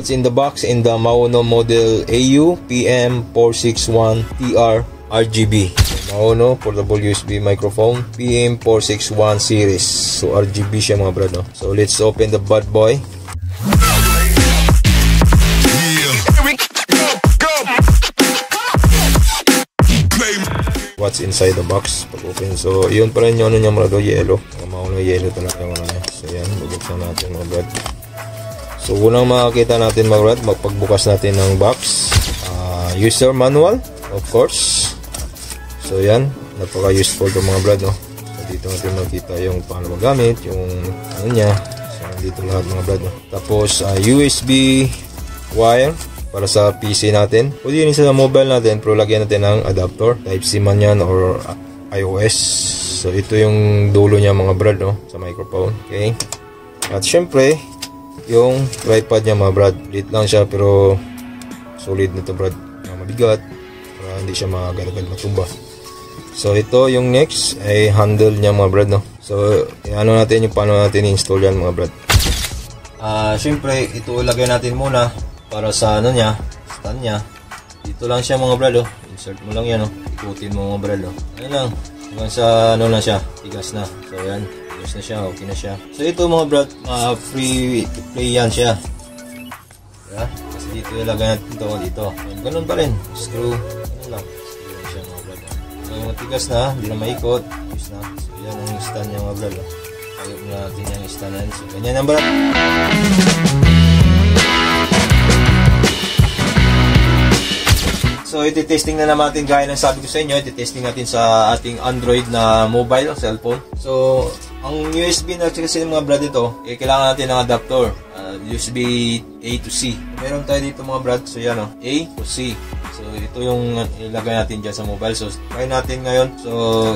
What's in the box? In the Maono model AU PM461TR RGB. Maono portable USB microphone PM461 series. So RGB siya mga brad, no? So let's open the bad boy. What's inside the box pag open. So yun pa rin yung ano niya mga brad, yellow. Maono yellow talaga yung ano niya. So yan, bubuksan natin mga brad. So unang makakita natin mga brad, magpagbukas natin ng box, user manual of course. So yan, napaka useful to mga brad, no? So dito natin makita yung paano magamit, yung ano niya. So dito lahat mga brad, no? Tapos USB wire para sa PC natin. Pwede yun sa mobile natin, pero lagyan natin ng adapter, type C man yan or iOS. So ito yung dulo niya mga brad, no? Sa microphone. Okay. At syempre yung tripod niya mga brad, liit lang siya pero solid nito brad, mabigat para hindi siya magalagal matumba. So ito yung next ay handle niya mga brad, no? So ano natin yung paano natin i-install yan mga brad. Syempre ito ilagay natin muna para sa ano niya, stand niya. Dito lang siya mga brad, oh. Insert mo lang yan, oh. Ikutin mo mga brad, oh. Ayun lang, hanggang sa ano na siya, tigas na. So yan, na siya, okay na siya. So ito mga brad, free play yan siya. Yeah? Kasi dito ilagay natin ito dito. Ganun pa rin, screw, ganun lang. Screw lang siya mga brad. So yung matigas na, hindi na maikot, use na. So yan ang stand niya mga brad. Ayok na natin yung stand na. So ganyan ang brad. So iti-testing na natin gaya ng sabi ko sa inyo, iti-testing natin sa ating Android na mobile cellphone. So ang USB na kasi mga brad ito, kailangan natin ng adapter, USB A to C. Meron tayo dito mga brad, so yan, A to C. So ito yung ilagay natin dyan sa mobile. So try natin ngayon. So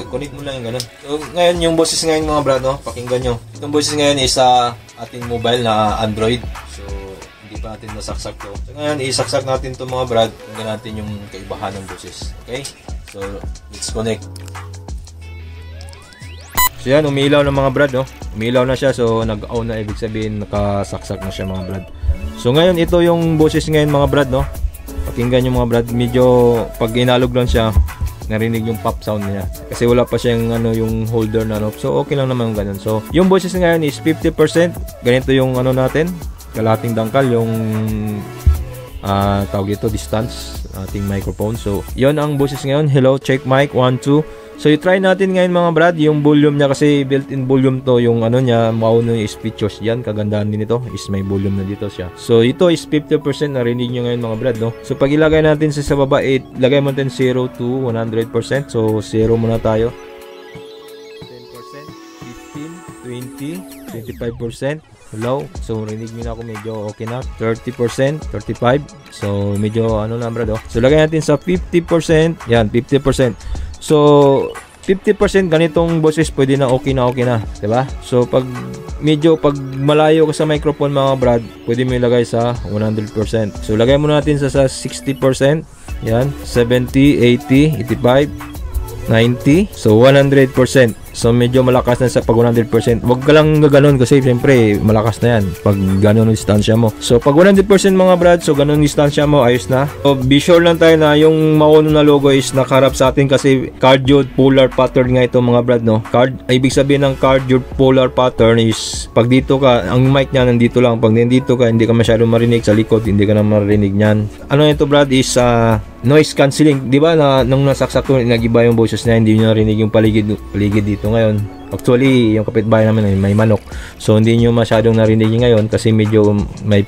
connect mo lang yung ganun. So ngayon yung boses ngayon mga brad, no, pakinggan nyo. Itong boses ngayon is sa ating mobile na Android. So hindi pa natin nasaksak to. So ngayon isaksak natin to mga brad, tingnan natin yung kaibahan ng boses. Okay? So let's connect. So yan, umilaw na mga brad, no? Umilaw na siya, so nag-on na, ibig sabihin nakasaksak na siya mga brad. So ngayon ito yung boses ngayon mga brad, no? Pakinggan nyo mga brad, medyo pag inalog lang siya, narinig yung pop sound niya. Kasi wala pa siyang ano, yung holder na, no? So okay lang naman yung ganun. So yung boses ngayon is 50%. Ganito yung ano natin, kalating dangkal, yung tawag ito, distance, ating microphone. So yon ang boses ngayon. Hello, check mic, 1, 2. So i-try natin ngayon mga brad, yung volume niya, kasi built-in volume to, yung ano niya, Maono yung speakers yan. Kagandahan din ito is may volume na dito siya. So ito is 50%, narinig nyo ngayon mga brad, no? So pag ilagay natin sa baba, lagay mo natin 0 to 100%. So 0 muna tayo, 10%, 15, 20, 25%. Hello, so rinig nyo na ako, medyo okay na. 30%, 35%. So medyo ano na brad, oh. So lagay natin sa 50%. Yan, 50%. So 50% ganitong boses pwede na okay na, diba? So pag medyo pag malayo ka sa microphone mga brad, pwede mo ilagay sa 100%. So lagay mo natin sa 60%. Yan, 70, 80, 85, 90. So 100%. So medyo malakas na sa pag 100%. Huwag ka lang gaganon kasi siyempre malakas na yan pag ganon yung distansya mo. So pag 100% mga brad, so ganon yung distansya mo, ayos na. So be sure lang tayo na yung Maono na logo is nakaharap sa atin kasi cardioid polar pattern nga ito mga brad, no? Ibig sabihin ng cardioid polar pattern is pag dito ka, ang mic niya nandito lang. Pag nandito ka, hindi ka masyadong marinig. Sa likod, hindi ka na marinig niyan. Ano ito brad is noise cancelling. Di ba na nung nasaksak ko, nag-iba yung boses niya, hindi nyo narinig yung paligid dito ngayon. Actually, yung kapitbahay namin may manok. So, hindi nyo masyadong narinig ngayon kasi medyo may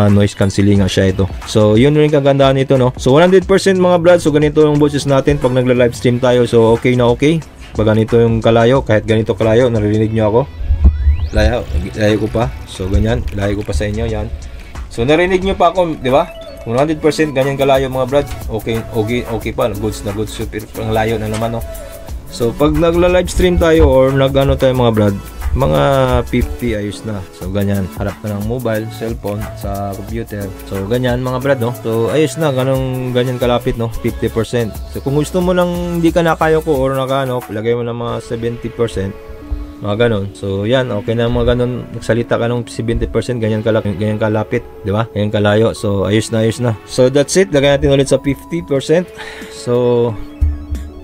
noise cancelling nga siya ito. So, yun rin kagandahan nito, no? So, 100% mga brad. So, ganito yung boses natin pag nagla-live stream tayo. So, okay na okay. Pag ganito yung kalayo, kahit ganito kalayo, narinig nyo ako. Layo ko pa. So, ganyan. Layo ko pa sa inyo. Yan. So, narinig nyo pa ako, di ba? 100% ganyan kalayo mga brad. Okay pa. Goods na goods. Super pang layo na naman, no? So pag nagla-live stream tayo or nag-ano tayo mga brad, mga 50 ayos na. So ganyan, harap na ng mobile, cellphone sa computer. So ganyan mga brad, no? So ayos na, ganyan kalapit, no? 50%. So kung gusto mo lang hindi ka nakayo ko or nakaano, lagay mo ng mga 70%. mga ganon. So yan, okay na mga ganon, nagsalita ka ng 70%, ganyan kalapit, di ba? Ganyan kalayo. So ayos na. So that's it, lagyan natin ulit sa 50%. So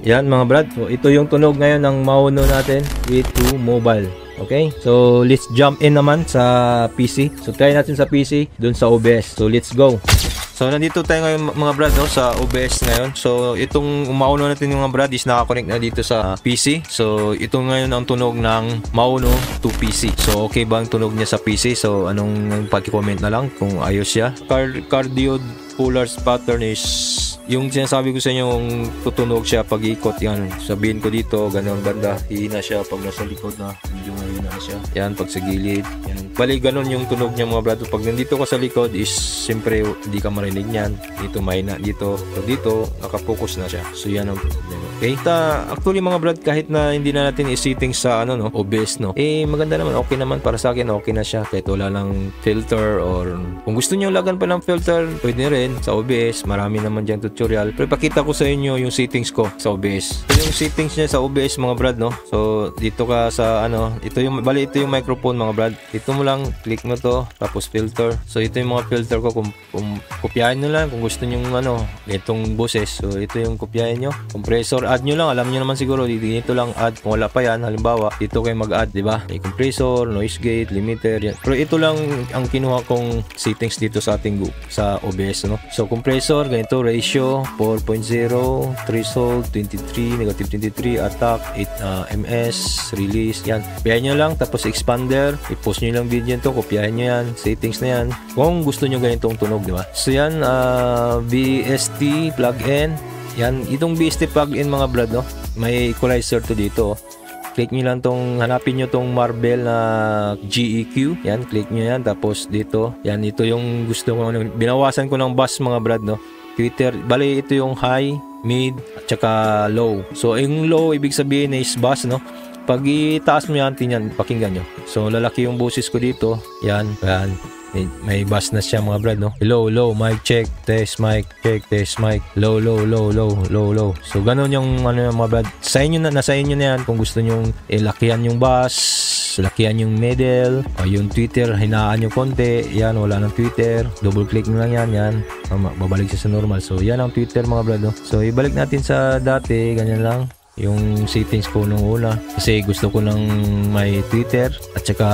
yan mga brad, so ito yung tunog ngayon ng Mauno natin with to mobile. Okay, so let's jump in naman sa PC. So try natin sa PC dun sa OBS. So let's go. So nandito tayo ngayon mga brad, no, sa OBS ngayon. So itong Mauno natin yung mga brad is nakakonect na dito sa PC. So ito ngayon ang tunog ng Mauno to PC. So okay ba ang tunog niya sa PC? So anong paki-comment na lang kung ayos siya. Cardioid Pulars pattern is yung sinasabi ko sa inyo, yung tutunog siya pag ikot, yan sabihin ko dito, ganun banda, hihina siya pag nasa likod na, medyo hihina siya, yan pag sa gilid, yan, bali ganun yung tunog niya mga brad. Pag nandito ka sa likod is siyempre hindi ka marinig niyan, dito mahina, dito, so dito nakapokus na siya, so yan ang okay. Actually mga brad, kahit na hindi na natin i-settings sa ano, no, OBS, no, maganda naman, okay naman para sa akin, okay na siya kahit wala lang filter, or kung gusto niyo lagan pa ng filter, pwede rin sa OBS, marami naman dyan tutorial. Pero pakita ko sa inyo yung settings ko sa OBS. So yung settings niya sa OBS mga brad, no. So dito ka sa ano, ito yung microphone mga brad. Dito mo lang click mo to, tapos filter. So ito yung mga filter ko, kung kopyahin nyo lang kung gusto niyo ano, itong boses. So ito yung kopyahin nyo. Compressor, add nyo lang, alam nyo naman siguro dito lang add. Kung wala pa yan, halimbawa dito kayo mag-add, di ba? May compressor, noise gate, limiter, yan. Pero ito lang ang kinuha kong settings dito sa ating sa OBS, no. So compressor, ganito, ratio 4.0, threshold 23, negative 23, attack 8 ms, release, yan. Kopyahin nyo lang, tapos expander, i-post nyo lang video nito, kopyahin nyo yan, settings na yan kung gusto nyo ganitong tunog, di ba? So yan, VST plugin, yan, itong VST plugin mga brad, no, may equalizer to dito. Click nyo lang tong, hanapin nyo tong Marvel na GEQ. Yan, click nyo yan. Tapos dito, yan, ito yung gusto ko. Binawasan ko ng bass mga brad, no. Twitter, bali ito yung high, mid, at saka low. So, yung low, ibig sabihin is bass, no. Pag itaas mo yan, pakinggan nyo. So, lalaki yung boses ko dito. Yan, yan. May bass na siya mga brad, no. Low, mic check, test mic, check, test mic, low. So ganun yung ano mga brad. Sa inyo na, nasa inyo na yan kung gusto nyong lakihan yung bass, lakihan yung middle, yung Twitter, hinaan nyo konti, yan, wala ng Twitter, double click nyo lang yan, babalik siya sa normal. So yan ang Twitter mga brad, no. So ibalik natin sa dati, ganyan lang yung settings ko nung una, kasi gusto ko ng may Twitter at saka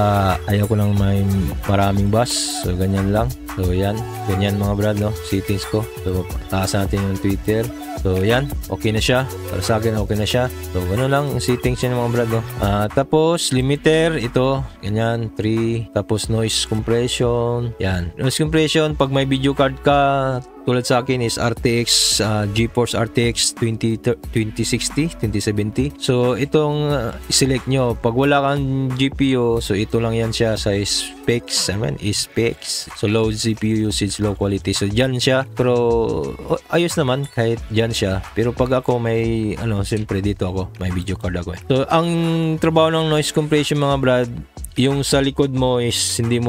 ayaw ko ng may maraming bass. So ganyan lang. So yan, ganyan mga brad, no, settings ko. So taas natin yung Twitter. So yan, okay na siya. Para sa akin okay na siya. So gano'n lang yung settings niya mga brad, no. Tapos limiter, ito ganyan 3. Tapos noise compression, yan, noise compression pag may video card ka. Tulad sa akin is RTX, GeForce RTX 2060, 2070. So itong select nyo. Pag wala kang GPU, so ito lang yan siya sa specs. Specs. So low CPU usage, low quality. So dyan siya. Pero ayos naman kahit dyan siya. Pero pag ako may, siyempre dito ako, may video card ako. So ang trabaho ng noise compression mga brad, yung sa likod mo is hindi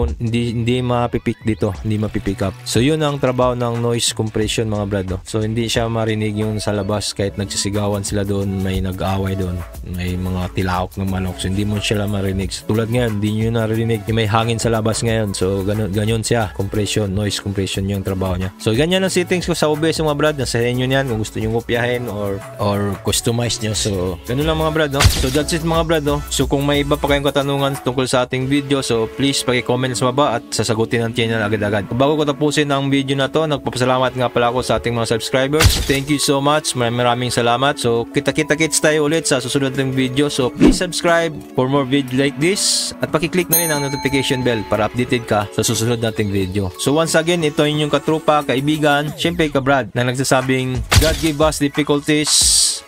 mapipick dito, hindi mapipick up. So yun ang trabaho ng noise compression mga brad, no? So hindi siya marinig yung sa labas kahit nagsisigawan sila doon, may nag-aaway doon, may mga tilahok ng manok. So hindi mo siya marinig. So, tulad ngayon, hindi nyo narinig, may hangin sa labas ngayon. So ganyan siya, compression, noise compression yung trabaho niya. So ganyan ang settings ko sa OBS mga brad. Nasa inyo niyan kung gusto nyo kopyahin or customize nyo. So ganun lang mga brad, no? So that's it mga brad, no? So kung may iba pa kayong katanungan tungkol sa ating video, so please paki-comment sa baba at sasagutin ng channel agad-agad. Bago ko tapusin ang video na to, nagpapasalamat nga pala ako sa ating mga subscribers. Thank you so much. Maraming salamat. So kita-kits tayo ulit sa susunod ng video. So please subscribe for more video like this at paki-click na rin ang notification bell para updated ka sa susunod nating video. So once again, ito yung katrupa, kaibigan, syempre ka-Brad, na nagsasabing God give us difficulties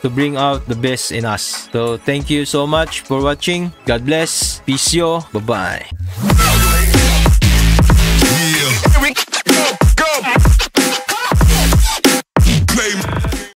to bring out the best in us. So thank you so much for watching. God bless. Peace yo. Bye-bye.